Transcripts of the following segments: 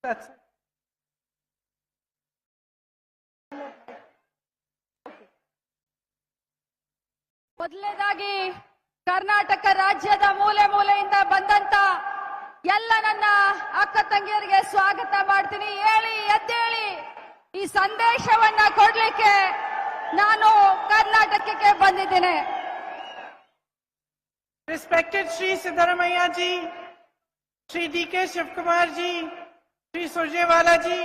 That's it. ಮೊದಲನೇದಾಗಿ ಕರ್ನಾಟಕ ರಾಜ್ಯದ ಮೂಲೆ ಮೂಲೆಯಿಂದ ಬಂದಂತ ಎಲ್ಲ ನನ್ನ ಅಕ್ಕ ತಂಗಿಯರಿಗೆ ಸ್ವಾಗತ ಮಾಡ್ತೀನಿ. ಹೇಳಿ ಎದ್ದೇಳಿ ಈ ಸಂದೇಶವನ್ನ ಕೊಡ್ಲಿಕ್ಕೆ ನಾನು ಕರ್ನಾಟಕಕ್ಕೆ ಬಂದಿದ್ದೇನೆ. Respected Shri Siddaramaiah ji, Shri D.K. Shivkumar ji, Shri Surjewala ji,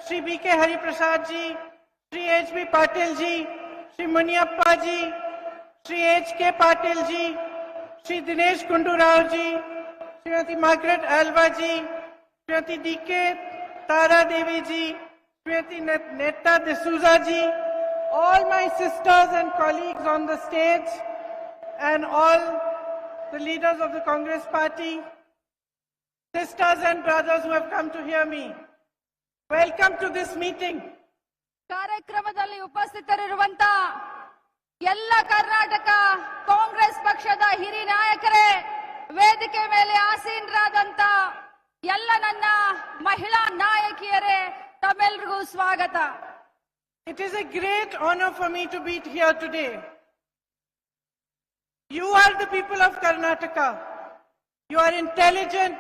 Shri B.K. Hari Prasad ji, Shri H.B. Patil ji, Shri Muniappa ji, Shri H.K. Patil ji, Shri Dinesh Kundu Rao ji, Srimati Margaret Alva ji, Srimati D.K. Tara Devi ji, Srimati Netta D'Souza ji, all my sisters and colleagues on the stage, and all the leaders of the Congress party, sisters and brothers who have come to hear me. Welcome to this meeting. ಕಾರ್ಯಕ್ರಮದಲ್ಲಿ ಉಪಸ್ಥಿತರಿರುವಂತ ಎಲ್ಲ ಕರ್ನಾಟಕ ಕಾಂಗ್ರೆಸ್ ಪಕ್ಷದ ಹಿರಿಯ ನಾಯಕರೇ, ವೇದಿಕೆ ಮೇಲೆ ಆಸೀನರಾದಂತ ಎಲ್ಲ ನನ್ನ ಮಹಿಳಾ ನಾಯಕಿಯರೇ, ತಮ್ಮೆಲ್ಲರಿಗೂ ಸ್ವಾಗತ. It is a great honor for me to be here today. You are the people of Karnataka. You are intelligent,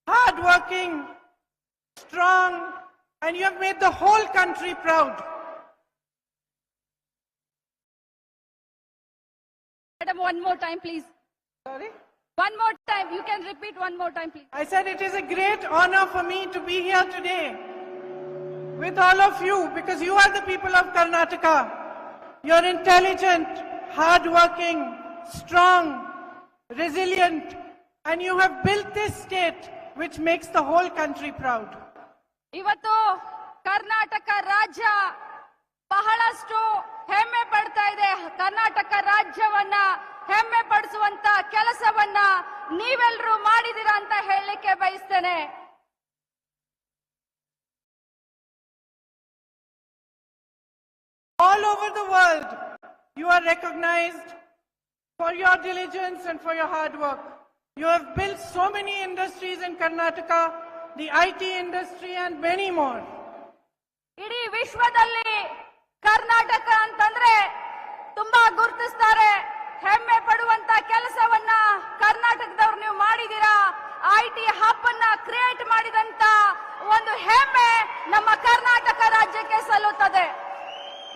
hardworking, strong, and you have made the whole country proud. Madam, one more time, please. Sorry? One more time. You can repeat one more time, please. I said it is a great honor for me to be here today with all of you, because you are the people of Karnataka. You are intelligent, hardworking, strong, resilient, and you have built this state which makes the whole country proud. ಇವತ್ತು ಕರ್ನಾಟಕ ರಾಜ್ಯ ಬಹಳಷ್ಟು ಹೆಮ್ಮೆ ಪಡ್ತಾ ಇದೆ. ಕರ್ನಾಟಕ ರಾಜ್ಯವನ್ನ ಹೆಮ್ಮೆ ಪಡಿಸುವಂತ ಕೆಲಸವನ್ನ ನೀವೆಲ್ಲರೂ ಮಾಡಿದಿರಾ ಅಂತ ಹೇಳಲಿಕ್ಕೆ ಬಯಸ್ತೇನೆ. All over the world, you are recognized for your diligence and for your hard work. You have built so many industries in Karnataka, the IT industry and many more. ಇಡೀ ವಿಶ್ವದಲ್ಲಿ ಕರ್ನಾಟಕ ಅಂತಂದ್ರೆ ತುಂಬಾ ಗುರುತಿಸ್ತಾರೆ. ಹೆಮ್ಮೆ ಪಡುವಂತ ಕೆಲಸವನ್ನ ಕರ್ನಾಟಕದವ್ರು ನೀವು ಮಾಡಿದೀರಾ. IT ಹಬ್ ಅನ್ನ ಕ್ರಿಯೇಟ್ ಮಾಡಿದಂತ ಒಂದು ಹೆಮ್ಮೆ ನಮ್ಮ ಕರ್ನಾಟಕ ರಾಜ್ಯಕ್ಕೆ ಸಲ್ಲುತ್ತದೆ.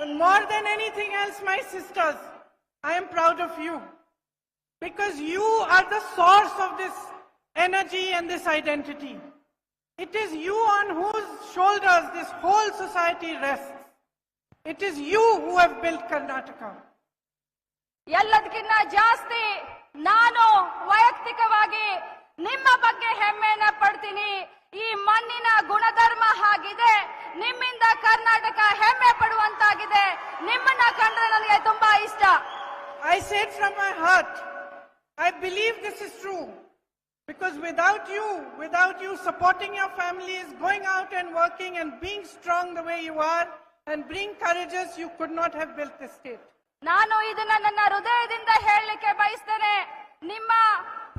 But more than anything else, my sisters, I am proud of you, because you are the source of this energy and this identity. It is you on whose shoulders this whole society rests. It is you who have built Karnataka. ಎಲ್ಲದಕ್ಕಿಂತ ಜಾಸ್ತಿ ನಾನು ವೈಯಕ್ತಿಕವಾಗಿ ನಿಮ್ಮ ಬಗ್ಗೆ ಹೆಮ್ಮೆಯನ್ನ ಪಡ್ತೀನಿ. ಈ ಮಣ್ಣಿನ ಗುಣಧರ್ಮ ಆಗಿದೆ. ನಿಮ್ಮಿಂದ ಕರ್ನಾಟಕ ಹೆಮ್ಮೆ ಪಡುವಂತಾಗಿದೆ. ನಿಮ್ಮನ್ನ ಕಂಡ್ರೆ ನನಗೆ ತುಂಬಾ ಇಷ್ಟ. I say it from my heart. I believe this is true. Because without you supporting your families, going out and working and being strong the way you are and being courageous, you could not have built this state. ನಾನು ಇದನ್ನ ನನ್ನ ಹೃದಯದಿಂದ ಹೇಳಲಿಕ್ಕೆ ಬಯಸ್ತೇನೆ. ನಿಮ್ಮ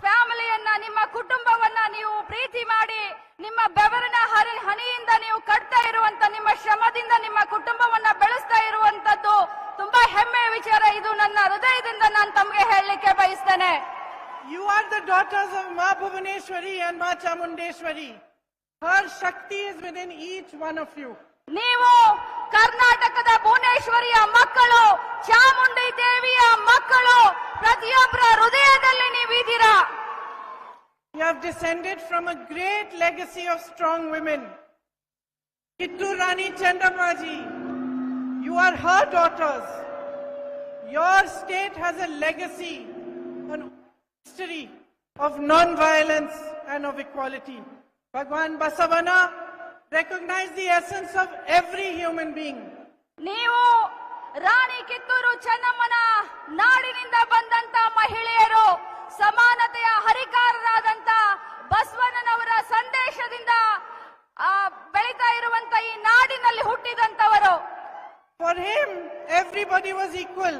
ಫ್ಯಾಮಿಲಿಯನ್ನ, ನಿಮ್ಮ ಕುಟುಂಬವನ್ನ ನೀವು ಪ್ರೀತಿ ಮಾಡಿ, ನಿಮ್ಮ ಬೆವರಿನ ಹನಿಯಿಂದ ನೀವು ಕಟ್ತಾ ಇರುವಂತ, ನಿಮ್ಮ ಶ್ರಮದಿಂದ ನಿಮ್ಮ ಕುಟುಂಬವನ್ನ ಬೆಳೆಸ್ತಾ ಇರುವಂತದ್ದು ತುಂಬಾ ಹೆಮ್ಮೆಯ ವಿಚಾರ. ಇದು ನನ್ನ ಹೃದಯದಿಂದ ನಾನು ತಮಗೆ ಹೇಳಲಿಕ್ಕೆ ಬಯಸ್ತೇನೆ. You are the daughters of Ma Bhuvaneshwari and Ma Chamundeshwari. Her Shakti is within each one of you. ನೀವು ಕರ್ನಾಟಕದ ಭುವನೇಶ್ವರಿಯ ಮಕ್ಕಳು, ಚಾಮುಂಡಿ ದೇವಿಯ ಮಕ್ಕಳು, ಪ್ರತಿಯೊಬ್ಬರ ಹೃದಯದಲ್ಲಿ ನೀವಿದ್ದೀರಾ. You have descended from a great legacy of strong women. Kittur Rani Chandamaji, you are her daughters. Your state has a legacy, an history of non-violence and of equality. Bhagwan Basavana recognized the essence of every human being. ನೀವು ರಾಣಿ ಕಿತ್ತೂರು ಚೆನ್ನಮ್ಮನ ನಾಡಿನಿಂದ ಬಂದಂತ ಮಹಿಳೆಯರು, ಸಮಾನತೆಯ ಹರಿಕಾರರಾದಂತ ಬಸವಣ್ಣನವರ ಸಂದೇಶದಿಂದ ಬೆಳೀತಾ ಇರುವಂತ ಈ ನಾಡಿನಲ್ಲಿ ಹುಟ್ಟಿದಂತವರು. For him, everybody was equal.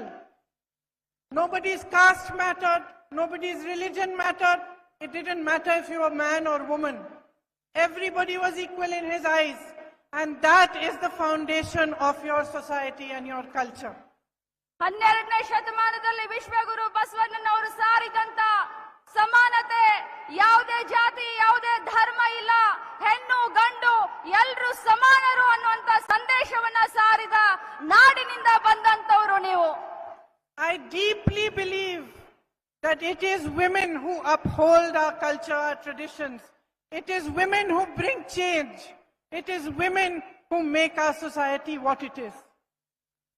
Nobody's caste mattered, nobody's religion mattered. It didn't matter if you were man or woman. Everybody was equal in his eyes. And that is the foundation of your society and your culture. 12ನೇ ಶತಮಾನದಲ್ಲಿ ವಿಶ್ವಗುರು ಬಸವಣ್ಣನವರು ಸಾರಿದಂತ ಸಮಾನತೆ, ಯಾವುದೇ ಜಾತಿ ಯಾವುದೇ ಧರ್ಮ ಇಲ್ಲ, ಹೆಣ್ಣು ಗಂಡು ಎಲ್ಲರೂ ಸಮಾನರು ಅನ್ನುವಂತ ಸಂದೇಶವನ್ನ ಸಾರಿದ ನಾಡಿನಿಂದ ಬಂದಂತವರು ನೀವು. I deeply believe that it is women who uphold our culture, our traditions. It is women who bring change. It is women who make our society what it is.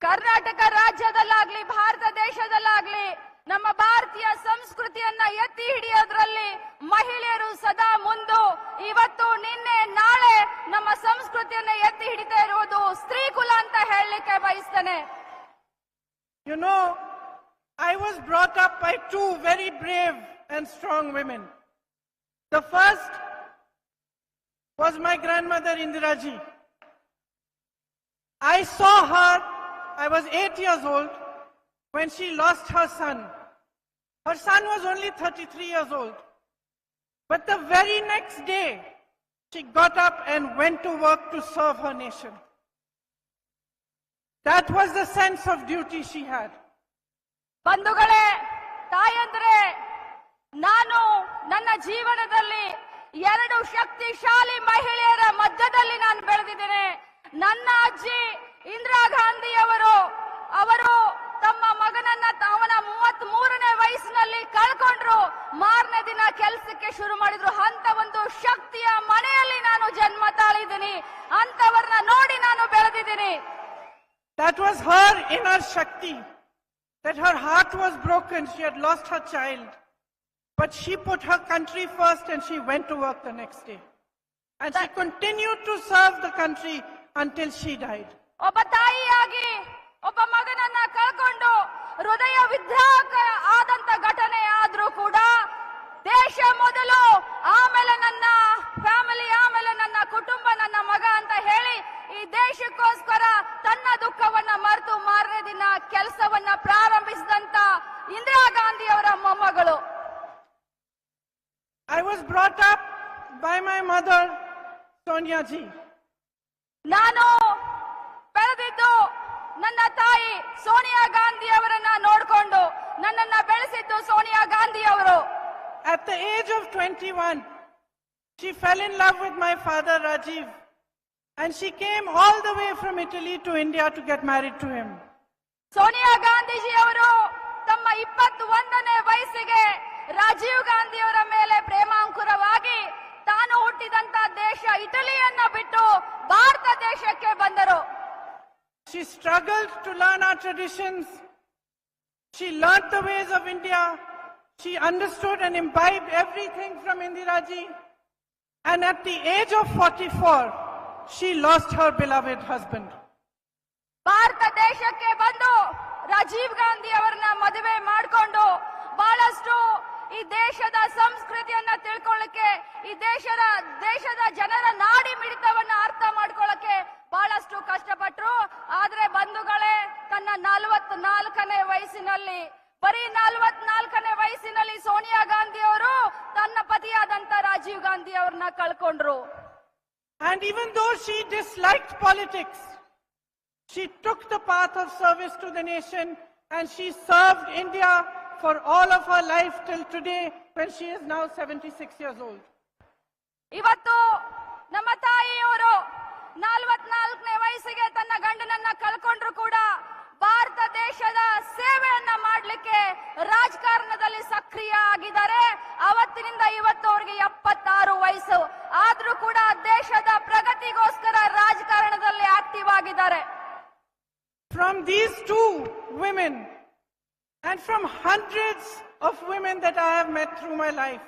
Karnataka ರಾಜ್ಯದಲ್ಲಾಗ್ಲಿ Bharat ದೇಶದಲ್ಲಾಗ್ಲಿ ನಮ್ಮ ಭಾರತೀಯ ಸಂಸ್ಕೃತಿಯನ್ನ ಎತ್ತಿ ಹಿಡಿಯೋದ್ರಲ್ಲಿ ಮಹಿಳೆಯರು ಸದಾ ಮುಂದು. ಇವತ್ತು ನಿನ್ನೆ ನಾಳೆ ನಮ್ಮ ಸಂಸ್ಕೃತಿಯನ್ನ ಎತ್ತಿ ಹಿಡಿತಾ ಇರುವುದು ಸ್ತ್ರೀ ಕುಲ ಅಂತ ಹೇಳಲಿಕ್ಕೆ ಬಯಸ್ತೇನೆ. You know, I was brought up by two very brave and strong women. The first was my grandmother Indiraji. I saw her, I was 8 years old, when she lost her son. Her son was only 33 years old. But the very next day, she got up and went to work to serve her nation. That was the sense of duty she had. ಬಂಧುಗಳೇ, ತಾಯಂದ್ರೆ, ನಾನು ನನ್ನ ಜೀವನದಲ್ಲಿ ಎರಡು ಶಕ್ತಿಶಾಲಿ ಮಹಿಳೆಯರ ಮಧ್ಯದಲ್ಲಿ ನಾನು ಬೆಳೆದಿದ್ದೇನೆ. ನನ್ನ ಅಜ್ಜಿ ಇಂದಿರಾ ಗಾಂಧಿ ಅವರು ತಮ್ಮ ಮಗನನ್ನ ಅವನ 33ನೇ ವಯಸ್ಸಿನಲ್ಲಿ ಕಳ್ಕೊಂಡ್ರು. ಮಾರನೇ ದಿನ ಕೆಲಸಕ್ಕೆ ಶುರು ಮಾಡಿದ್ರು. ಅಂತ ಒಂದು ಶಕ್ತಿಯ ಮನೆಯಲ್ಲಿ ನಾನು ಜನ್ಮ ತಾಳಿದ್ದೀನಿ. ಅಂತವರನ್ನ ನೋಡಿ ನಾನು ಬೆಳೆದಿದ್ದೀನಿ. That was her inner Shakti. That her heart was broken. She had lost her child. But she put her country first and she went to work the next day. And she continued to serve the country until she died. ಒಬ್ಬ ತಾಯಿಯಾಗಿ ಒಬ್ಬ ಮಗನನ್ನ ಕಳ್ಕೊಂಡು ಹೃದಯ ವಿದ್ರಾವಕ ಆದಂತ ಘಟನೆ ಆದ್ರೂ ಕೂಡ ದೇಶ ಮೊದಲು, ಆಮೇಲೆ ನನ್ನ ಫ್ಯಾಮಿಲಿ, ಆಮೇಲೆ ನನ್ನ ಕುಟುಂಬ, ನನ್ನ ಮಗ ಅಂತ ಹೇಳಿ ಈ ದೇಶಕ್ಕೋಸ್ಕರ ತನ್ನ ದುಃಖವನ್ನ ಮರೆತು ಮಾರನೇ ದಿನ ಕೆಲಸವನ್ನ ಪ್ರಾರಂಭಿಸಿದಂತ ಇಂದಿರಾ ಗಾಂಧಿ ಅವರ ಮೊಮ್ಮಗಳು. I was brought up by my mother, Sonia ji. ನಾನು ಬೆಳೆದಿದ್ದು ನನ್ನ ತಾಯಿ ಸೋನಿಯಾ ಗಾಂಧಿ ಅವರನ್ನ ನೋಡ್ಕೊಂಡು. ನನ್ನನ್ನ ಬೆಳೆಸಿದ್ದು ಸೋನಿಯಾ ಗಾಂಧಿ ಅವರು. At the age of 21, she fell in love with my father, Rajiv. And she came all the way from Italy to India to get married to him. Sonia Gandhiji ಅವರು ತಮ್ಮ 21ನೇ ವಯಸ್ಸಿಗೆ ರಾಜೀವ್ ಗಾಂಧಿ ಅವರ ಮೇಲೆ ಪ್ರೇಮಾಂಕುರವಾಗಿ ತಾನು ಹುಟ್ಟಿದಂತ ದೇಶ ಇಟಲಿಯನ್ನ ಬಿಟ್ಟು ಭಾರತ ದೇಶಕ್ಕೆ ಬಂದರು. She struggled to learn our traditions. She learnt the ways of India. She understood and imbibed everything from Indiraji. And at the age of 44, she lost her beloved husband. Bharat ದೇಶಕ್ಕೆ ಬಂದು ರಾಜೀವ್ ಗಾಂಧಿ ಅವರನ್ನ ಮದುವೆ ಮಾಡಿಕೊಂಡು ಬಹಳಷ್ಟು ಈ ದೇಶದ ಸಂಸ್ಕೃತಿಯನ್ನ ತಿಳ್ಕೊಳ್ಳಕ್ಕೆ, ಈ ದೇಶದ ಜನರ ನಾಡಿ ಮಿಡಿತವನ್ನ ಅರ್ಥ ಮಾಡ್ಕೊಳ್ಳಕ್ಕೆ ಬಹಳಷ್ಟು ಕಷ್ಟಪಟ್ರು. ಆದ್ರೆ ಬಂಧುಗಳೇ, ತನ್ನ 44ನೇ ವಯಸ್ಸಿನಲ್ಲಿ, ಬರೀ 44ನೇ ವಯಸ್ಸಿನಲ್ಲಿ ಸೋನಿಯಾ ಗಾಂಧಿ ಅವರು ತನ್ನ ಪತಿಯಾದಂತ ರಾಜೀವ್ ಗಾಂಧಿ ಅವ್ರನ್ನ ಕಳ್ಕೊಂಡ್ರು. And even though she disliked politics, she took the path of service to the nation and she served India for all of her life till today when she is now 76 years old. ಇವತ್ತು ನಮ್ಮ ತಾಯಿಯವರು 44ನೇ ವಯಸ್ಸಿಗೆ ತನ್ನ ಗಂಡನನ್ನ ಕಳ್ಕೊಂಡ್ರು ಕೂಡ ಭಾರತ ದೇಶದ ಸೇವೆಯನ್ನ ಮಾಡ್ಲಿಕ್ಕೆ ರಾಜಕಾರಣದಲ್ಲಿ ಸಕ್ರಿಯ ಆಗಿದ್ದಾರೆ. ಅವತ್ತಿನಿಂದ ಇವತ್ತು ಅವ್ರಿಗೆ 76 ವಯಸ್ಸು ಆದ್ರೂ ಕೂಡ ದೇಶದ ಪ್ರಗತಿಗೋಸ್ಕರ ರಾಜಕಾರಣದಲ್ಲಿ ಆಕ್ಟಿವ್ ಆಗಿದ್ದಾರೆ. From these two women and from hundreds of women that I have met through my life,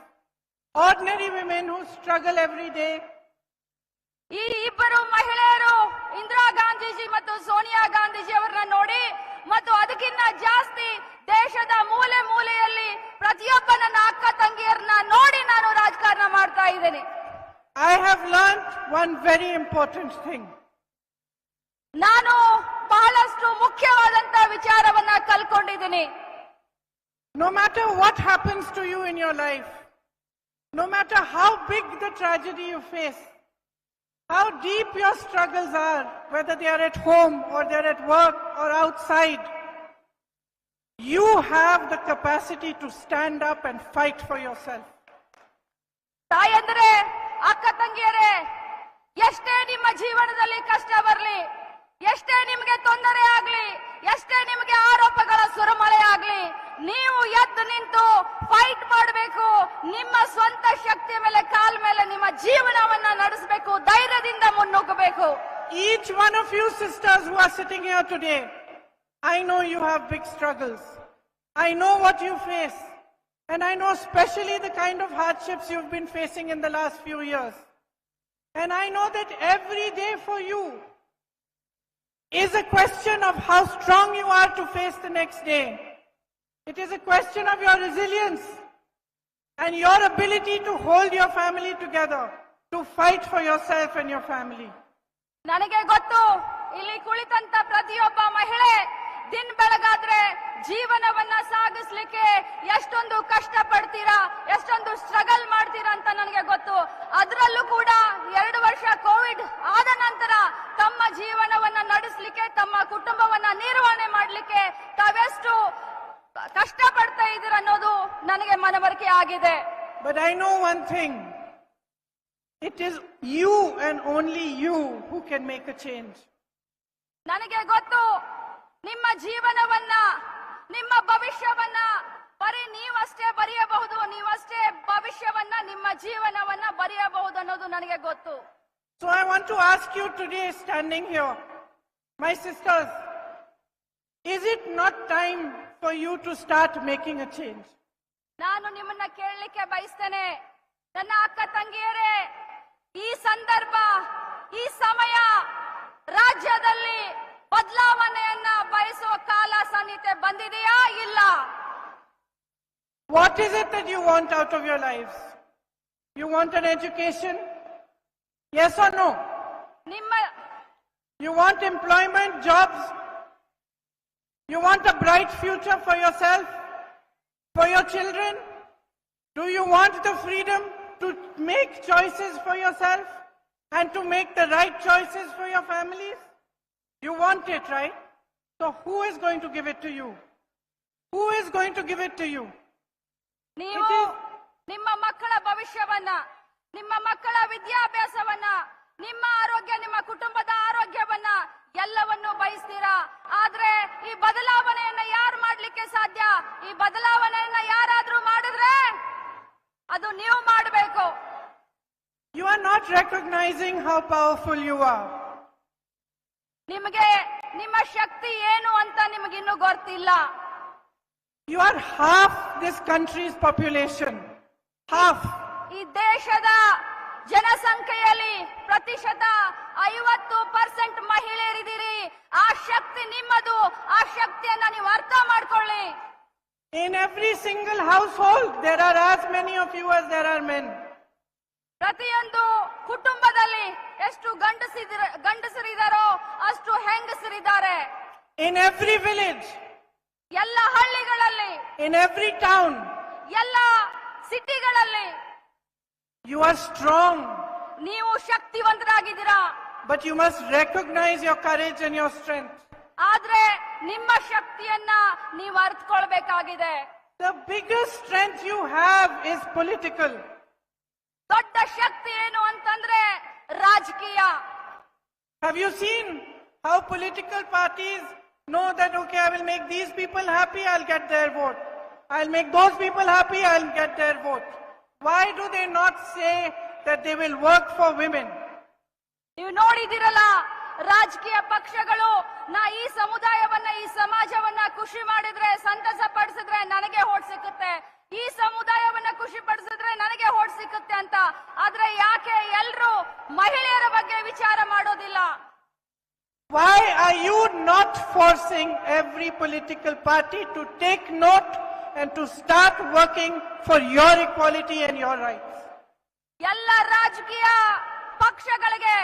ordinary women who struggle every day, ಈ ಇಬ್ಬರು ಮಹಿಳೆಯರು ಇಂದಿರಾ ಗಾಂಧೀಜಿ ಮತ್ತು ಸೋನಿಯಾ ಗಾಂಧೀಜಿ ಅವರನ್ನ ನೋಡಿ, ಮತ್ತು ಅದಕ್ಕಿಂತ ಜಾಸ್ತಿ ದೇಶದ ಮೂಲೆ ಮೂಲೆಯಲ್ಲಿ ಪ್ರತಿಯೊಬ್ಬ ನನ್ನ ಅಕ್ಕ ತಂಗಿಯರನ್ನ ನೋಡಿ ನಾನು ರಾಜಕಾರಣ ಮಾಡ್ತಾ ಇದ್ದೇನೆ. I have learned one very important thing. ನಾನು ಬಹಳಷ್ಟು ಮುಖ್ಯವಾದಂತ ವಿಚಾರವನ್ನ ಕಲ್ಕೊಂಡಿದ್ದೀನಿ. No matter what happens to you in your life, No matter how big the tragedy you face, how deep your struggles are, whether they are at home or they're at work or outside, you have the capacity to stand up and fight for yourself. ತಾಯಂದ್ರೆ, ಅಕ್ಕ ತಂಗಿಯರೇ, ಎಷ್ಟೇ ನಿಮ್ಮ ಜೀವನದಲ್ಲಿ ಕಷ್ಟ ಬರಲಿ, ಎಷ್ಟೇ ನಿಮಗೆ ತೊಂದರೆ ಆಗ್ಲಿ, ಎಷ್ಟೇ ನಿಮಗೆ ಆರೋಪಗಳ ಸುರಮಳೆ ಆಗ್ಲಿ, ನೀವು ಎದ್ದು ನಿಂತು ಫೈಟ್ ಮಾಡಬೇಕು. ನಿಮ್ಮ ಸ್ವಂತ ಶಕ್ತಿಯ ಮೇಲೆ, ಕಾಲ್ ಮೇಲೆ ನಿಮ್ಮ ಜೀವನವನ್ನ ನಡೆಸಬೇಕು, ಧೈರ್ಯದಿಂದ ಮುನ್ನುಗ್ಗಬೇಕು. Each one of you sisters who are sitting here today, I know you have big struggles. I know what you face. And I know especially the kind of hardships you've been facing in the last few years. And I know that every day for you is a question of how strong you are to face the next day. It is a question of your resilience and your ability to hold your family together, to fight for yourself and your family. ನನಗೆ ಗೊತ್ತು, ಇಲ್ಲಿ ಕುಳಿತಂತ ಪ್ರತಿಯೊಬ್ಬ ಮಹಿಳೆ ದಿನ ಬೆಳಗಾದ್ರೆ ಜೀವನವನ್ನ ಸಾಗಿಸ್ಲಿಕ್ಕೆ ಎಷ್ಟೊಂದು ಕಷ್ಟ ಪಡ್ತೀರಾ, ಎಷ್ಟೊಂದು ಸ್ಟ್ರಗಲ್ ಮಾಡ್ತೀರಾ ಅಂತ ನನಗೆ ಗೊತ್ತು. ಅದರಲ್ಲೂ ಕೂಡ 2 ವರ್ಷ ಕೋವಿಡ್ ಆದ ನಂತರ ತಮ್ಮ ಜೀವನವನ್ನ ನಡೆಸಲಿಕ್ಕೆ, ತಮ್ಮ ಕುಟುಂಬವನ್ನ ನಿರ್ವಹಣೆ ಮಾಡಲಿಕ್ಕೆ ತಾವೆಷ್ಟು ಕಷ್ಟ ಪಡ್ತಾ ಇದ್ದೀರಾ ಅನ್ನೋದು ನನಗೆ ಮನವರಿಕೆ ಆಗಿದೆ. But I know one thing. It is you and only you who can make a change. ನನಗೆ ಗೊತ್ತು, ನಿಮ್ಮ ಜೀವನವನ್ನ, ನಿಮ್ಮ ಭವಿಷ್ಯವನ್ನ ಬರೀ ನೀವಷ್ಟೇ ಬರೆಯಬಹುದು, ನೀವಷ್ಟೇ ಭವಿಷ್ಯವನ್ನ, ನಿಮ್ಮ ಜೀವನವನ್ನ ಬರೆಯಬಹುದು ಅನ್ನೋದು ನನಗೆ ಗೊತ್ತು. So I want to ask you today, standing here, my sisters, is it not time for you to start making a change? ನಾನು ನಿಮ್ಮನ್ನ ಕೇಳಲಿಕ್ಕೆ ಬಯಸ್ತೇನೆ, ನನ್ನ ಅಕ್ಕ ತಂಗಿಯರೇ, ಈ ಸಂದರ್ಭ, ಈ ಸಮಯ ರಾಜ್ಯದಲ್ಲಿ ಬದಲಾವಣೆಯನ್ನ ಬಯಸುವ ಕಾಲ ಸನ್ನಿಹಿತ ಬಂದಿದೆಯಾ ಇಲ್ಲ? What is it that you want out of your lives? You want an education? Yes or no? ನಿಮ್ಮ You want employment, jobs? You want a bright future for yourself, for your children? Do you want the freedom to make choices for yourself and to make the right choices for your families? You want it, right? So who is going to give it to you? Who is going to give it to you? ನೀವು ನಿಮ್ಮ ಮಕ್ಕಳ ಭವಿಷ್ಯವನ್ನ, ನಿಮ್ಮ ಮಕ್ಕಳ ವಿದ್ಯಾಭ್ಯಾಸವನ್ನ, ನಿಮ್ಮ ಆರೋಗ್ಯ, ನಿಮ್ಮ ಕುಟುಂಬದ ಆರೋಗ್ಯವನ್ನ ಎಲ್ಲವನ್ನೂ ಬಯಸ್ತೀರಾ. ಆದ್ರೆ ಈ ಬದಲಾವಣೆಯನ್ನ ಯಾರು ಮಾಡ್ಲಿಕ್ಕೆ ಸಾಧ್ಯ? ಈ ಬದಲಾವಣೆಯನ್ನ ಯಾರಾದ್ರೂ ಮಾಡಿದ್ರೆ ಅದು ನೀವು ಮಾಡಬೇಕು. You are not recognizing how powerful you are. ನಿಮಗೆ ನಿಮ್ಮ ಶಕ್ತಿ ಏನು ಅಂತ ನಿಮಗಿನ್ನೂ ಗೊತ್ತಿಲ್ಲ. You are half this country's population. Half. ಈ ದೇಶದ ಜನಸಂಖ್ಯೆಯಲ್ಲಿ ಪ್ರತಿಶತ 50% ಮಹಿಳೆಯರಿದ್ದೀರಿ. ಆ ಶಕ್ತಿ ನಿಮ್ಮದು. ಆ ಶಕ್ತಿಯನ್ನ ನೀವು ಅರ್ಥ ಮಾಡ್ಕೊಳ್ಳಿ. In every single household, there are as many of you as there are men. ಪ್ರತಿಯೊಂದು ಕುಟುಂಬದಲ್ಲಿ ಎಷ್ಟು ಗಂಡಸರಿದ್ದಾರೋ ಅಷ್ಟು ಹೆಂಗಸರಿದ್ದಾರೆ. In every village, ಎಲ್ಲ ಹಳ್ಳಿಗಳಲ್ಲಿ, in every town, ಎಲ್ಲ ಸಿಟಿಗಳಲ್ಲಿ you are strong. ನೀವು ಶಕ್ತಿವಂತರಾಗಿದ್ದೀರಾ. But you must recognize your courage and your strength. ಆದ್ರೆ ನಿಮ್ಮ ಶಕ್ತಿಯನ್ನ ನೀವು ಅರ್ಥಕೊಳ್ಬೇಕಾಗಿದೆ. The biggest strength you have is political. ದೊಡ್ಡ ಶಕ್ತಿ ಏನು ಅಂತಂದ್ರೆ ರಾಜಕೀಯ. Have you seen how political parties know that, okay, I will make these people happy, I'll get their vote. I'll make those people happy, I'll get their vote. Why do they not say that they will work for women? ನೀವು ನೋಡಿದಿರಲ್ಲ, ರಾಜಕೀಯ ಪಕ್ಷಗಳು ಈ ಸಮುದಾಯವನ್ನ, ಈ ಸಮಾಜವನ್ನ ಖುಷಿ ಮಾಡಿದ್ರೆ, ಸಂತಸ ಪಡಿಸಿದ್ರೆ ನನಗೆ ಓಟ್ ಸಿಕ್ಕುತ್ತೆ, ಈ ಸಮುದಾಯವನ್ನ ಖುಷಿ ಪಡಿಸಿದ್ರೆ ನನಗೆ ಓಟ್ ಸಿಕ್ಕುತ್ತೆ ಅಂತ. ಆದ್ರೆ ಯಾಕೆ ಎಲ್ರು ಮಹಿಳೆಯರ ಬಗ್ಗೆ ವಿಚಾರ ಮಾಡೋದಿಲ್ಲ? Why are you not forcing every political party to take note and to start working for your equality and your rights? ಎಲ್ಲ ರಾಜಕೀಯ ಪಕ್ಷಗಳಿಗೆ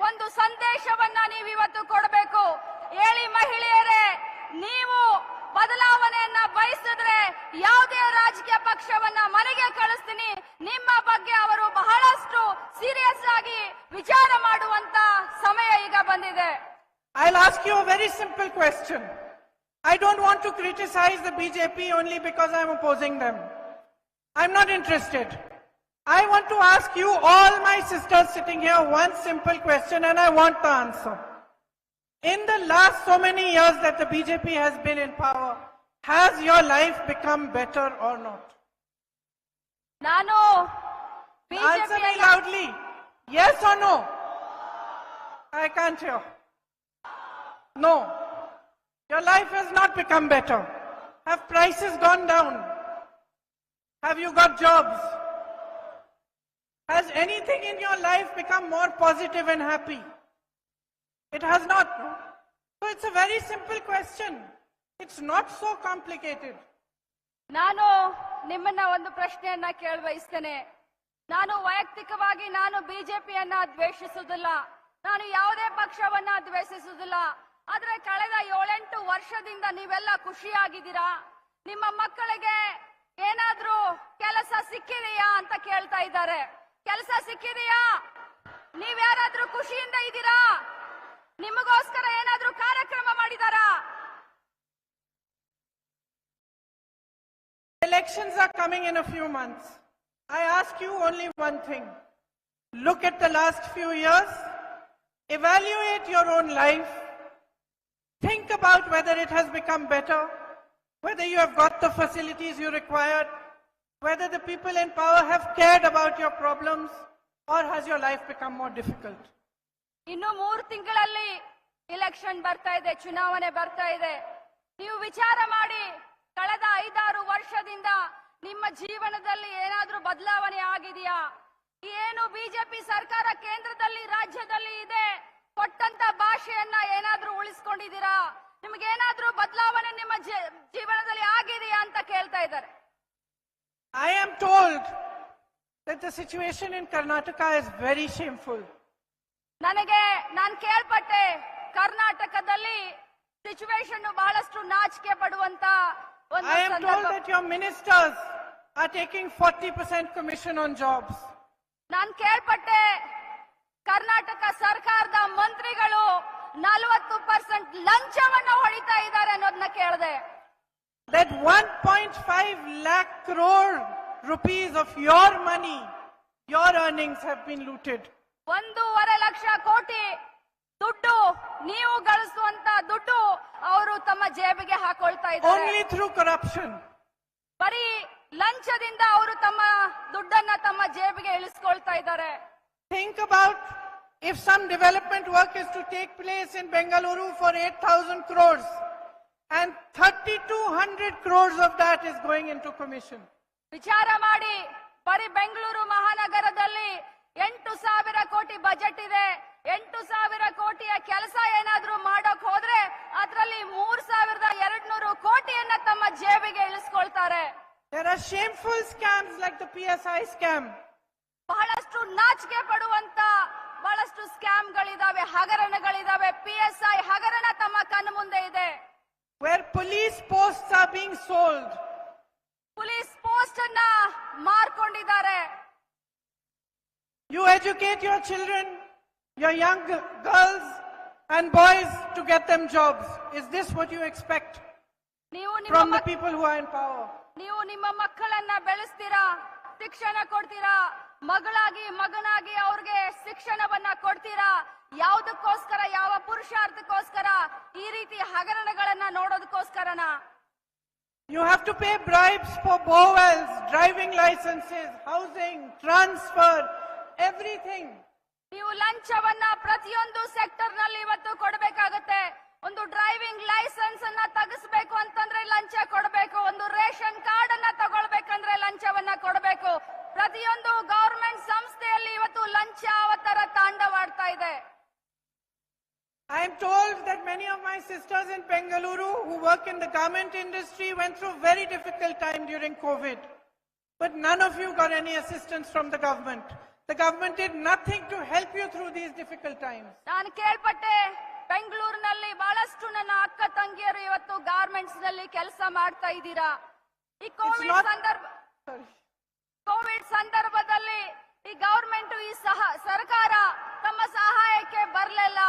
ಒಂದು ಸಂದೇಶವನ್ನ ನೀವು ಇವತ್ತು ಕೊಡಬೇಕು. ಹೇಳಿ ಮಹಿಳೆಯರೇ, ನೀವು ಬದಲಾವಣೆಯನ್ನ ಬಯಸಿದ್ರೆ ಯಾವುದೇ ರಾಜಕೀಯ ಪಕ್ಷವನ್ನ ಮನೆಗೆ ಕಳಿಸ್ತೀನಿ. ನಿಮ್ಮ ಬಗ್ಗೆ ಅವರು ಬಹಳಷ್ಟು ಸೀರಿಯಸ್ ಆಗಿ ವಿಚಾರ ಮಾಡುವಂತ ಸಮಯ ಈಗ ಬಂದಿದೆ. I'll ask you a very simple question. I don't want to criticize the BJP only because I'm opposing them. I'm not interested. I want to ask you, all my sisters sitting here, one simple question, and I want the answer. In the last so many years that the BJP has been in power, has your life become better or not? ನಾನು Answer me loudly. Yes or no? I can't hear. No. Your life has not become better. Have prices gone down? Have you got jobs? Has anything in your life become more positive and happy? It has not. So it's a very simple question. It's not so complicated. ನಾನು ನಿಮ್ಮನ್ನ ಒಂದು ಪ್ರಶ್ನೆಯನ್ನ ಕೇಳಬಯಸ್ತೇನೆ. ನಾನು ವೈಯಕ್ತಿಕವಾಗಿ ನಾನು ಬಿಜೆಪಿಯನ್ನ ದ್ವೇಷಿಸುವುದಿಲ್ಲ, ನಾನು ಯಾವುದೇ ಪಕ್ಷವನ್ನ ದ್ವೇಷಿಸುವುದಿಲ್ಲ. ಆದ್ರೆ ಕಳೆದ 7-8 ವರ್ಷದಿಂದ ನೀವೆಲ್ಲ ಖುಷಿಯಾಗಿದ್ದೀರಾ? ನಿಮ್ಮ ಮಕ್ಕಳಿಗೆ ಏನಾದ್ರೂ ಕೆಲಸ ಸಿಕ್ಕಿದೆಯಾ ಅಂತ ಕೇಳ್ತಾ ಇದ್ದಾರೆ. ಕೆಲಸ ಸಿಕ್ಕಿದೆಯಾ? ನೀವ್ಯಾರಾದ್ರೂ ಖುಷಿಯಿಂದ ಇದ್ದೀರಾ? ನಿಮಗೋಸ್ಕರ ಏನಾದ್ರೂ ಕಾರ್ಯಕ್ರಮ ಮಾಡಿದಾರಾ? Elections are coming in a few months. I ask you only one thing. Look at the last few years. Evaluate your own life. Think about whether it has become better, whether you have got the facilities you required, whether the people in power have cared about your problems, or has your life become more difficult? ಇನ್ನು 3 ತಿಂಗಳಲ್ಲಿ election ಬರ್ತಾ ಇದೆ, ಚುನಾವಣೆ ಬರ್ತಾ ಇದೆ. ನೀವು ವಿಚಾರ ಮಾಡಿ, ಕಳೆದ 5-6 ವರ್ಷದಿಂದ ನಿಮ್ಮ ಜೀವನದಲ್ಲಿ ಏನಾದ್ರೂ ಬದಲಾವಣೆ ಆಗಿದೆಯಾ? ಏನು ಬಿಜೆಪಿ ಸರ್ಕಾರ ಕೇಂದ್ರದಲ್ಲಿ ರಾಜ್ಯದಲ್ಲಿ ಇದೆ, ಕೊಟ್ಟಂತ ಭಾಷೆಯನ್ನ ಏನಾದ್ರೂ ಉಳಿಸ್ಕೊಂಡಿದ್ದೀರಾ? ನಿಮಗೇನಾದ್ರೂ ಬದಲಾವಣೆ ನಿಮ್ಮ ಜೀವನದಲ್ಲಿ ಆಗಿದೆಯಾ ಅಂತ ಕೇಳ್ತಾ ಇದ್ದಾರೆ. I am told that the situation in Karnataka is very shameful. ನಾನು ಕೇಳ್ಪಟ್ಟೆ, ಕರ್ನಾಟಕದಲ್ಲಿ ಸಿಚುವೇಶನ್ ಬಹಳಷ್ಟು ನಾಚಿಕೆ ಪಡುವಂತ ಒಂದು I am told ಸಂದರ್ಭ. that your ministers are taking 40% commission on jobs. ನಾನು ಕೇಳ್ಪಟ್ಟೆ, ಕರ್ನಾಟಕ ಸರ್ಕಾರದ ಮಂತ್ರಿಗಳು 40% ಲಂಚವನ್ನ ಹೊಡಿತಾ ಇದ್ದಾರೆ ಅನ್ನೋದನ್ನ ಕೇಳಿದೆ. That 1.5 lakh crore rupees of your money, your earnings have been looted. 1.5 lakh ಕೋಟಿ ದುಡ್ಡು, ನೀವು ಗಳಿಸುವಂತ ದುಡ್ಡು ಅವರು ತಮ್ಮ ಜೇಬಿಗೆ ಹಾಕೊಳ್ತಾ ಇದ್ದಾರೆ. Only through corruption. ಬರೀ ಲಂಚದಿಂದ ಅವರು ತಮ್ಮ ದುಡ್ಡನ್ನ ತಮ್ಮ ಜೇಬಿಗೆ ಇಳಿಸ್ಕೊಳ್ತಾ ಇದ್ದಾರೆ. Think about if some development work is to take place in Bengaluru for 8,000 crores and 3,200 crores of that is going into commission. ವಿಚಾರ ಮಾಡಿ, ಬರೀ ಬೆಂಗಳೂರು ಮಹಾನಗರದಲ್ಲಿ 8,000 ಕೋಟಿ ಬಜೆಟ್ ಇದೆ. 8,000 ಕೋಟಿಯ ಕೆಲಸ ಏನಾದ್ರೂ ಮಾಡೋಕ್ ಹೋದ್ರೆ ಅದರಲ್ಲಿ 3,200 ಕೋಟಿಯನ್ನ ತಮ್ಮ ಜೇಬಿಗೆ ಇಳಿಸ್ಕೊಳ್ತಾರೆ. There are shameful scams like the PSI scam. ಬಹಳಷ್ಟು ನಾಚಿಕೆ ಪಡುವಂತ ಬಹಳಷ್ಟು ಸ್ಕ್ಯಾಮ್ಗಳಿದಾವೆ, ಹಗರಣಗಳಿದಾವೆ. PSI ಹಗರಣ ತಮ್ಮ ಕಣ್ಣು ಮುಂದೆ ಇದೆ. Where police posts are being sold. Police post ಅನ್ನ ಮಾರ್ಕೊಂಡಿದ್ದಾರೆ. You educate your children, your young girls and boys to get them jobs. Is this what you expect from the people who are in power? ನೀವು ನಿಮ್ಮ ಮಕ್ಕಳನ್ನ ಬೆಳೆಸ್ತೀರಾ, ಶಿಕ್ಷಣ ಕೊಡ್ತೀರಾ, ಮಗನಾಗಿ ಅವ್ರಿಗೆ ಶಿಕ್ಷಣವನ್ನ ಕೊಡ್ತೀರಾ. ಯಾವುದಕ್ಕೋಸ್ಕರ, ಯಾವ ಪುರುಷಾರ್ಥಕ್ಕೋಸ್ಕರ? ಈ ರೀತಿ ಹಗರಣಗಳನ್ನ ನೋಡೋದಕ್ಕೋಸ್ಕರನಾ? You have to pay bribes for bowels, driving licenses, housing, transfer, everything. ನೀವು ಲಂಚವನ್ನ ಪ್ರತಿಯೊಂದು ಸೆಕ್ಟರ್ ನಲ್ಲಿ ಇವತ್ತು ಕೊಡಬೇಕಾಗುತ್ತೆ. ಒಂದು ಡ್ರೈವಿಂಗ್ ಲೈಸೆನ್ಸ್ ಅನ್ನ ತೆಗಿಸ್ಬೇಕು ಅಂತಂದ್ರೆ ಲಂಚ ಕೊಡಬೇಕು. ಒಂದು ರೇಷನ್ ಕಾರ್ಡ್ ಅನ್ನ ತಗೊಳ್ಬೇಕಂದ್ರೆ ಲಂಚವನ್ನ ಕೊಡಬೇಕು. ಪ್ರತಿಯೊಂದು ಗವರ್ಮೆಂಟ್ ಸಂಸ್ಥೆಯಲ್ಲಿ ಇವತ್ತು ಲಂಚ ಅವತರ ತಾಂಡವಾಡ್ತಾ ಇದೆ. I am told that many of my sisters in Bengaluru who work in the garment industry went through very difficult time during COVID. But none of you got any assistance from the government. The government did nothing to help you through these difficult times. ನಾನು ಕೇಳ್ಪಟ್ಟೆ, ಬೆಂಗಳೂರಿನಲ್ಲಿ ಬಹಳಷ್ಟು ನನ್ನ ಅಕ್ಕ ತಂಗಿಯರು ಇವತ್ತು garments ನಲ್ಲಿ ಕೆಲಸ ಮಾಡ್ತಾ ಇದ್ದೀರಾ. ಈ ಕೋವಿಡ್ ಸಂದರ್ಭದಲ್ಲಿ ಈ ಗವರ್ಮೆಂಟ್ ಈ ಸರ್ಕಾರ ತಮ್ಮ ಸಹಾಯಕ್ಕೆ ಬರಲಿಲ್ಲ.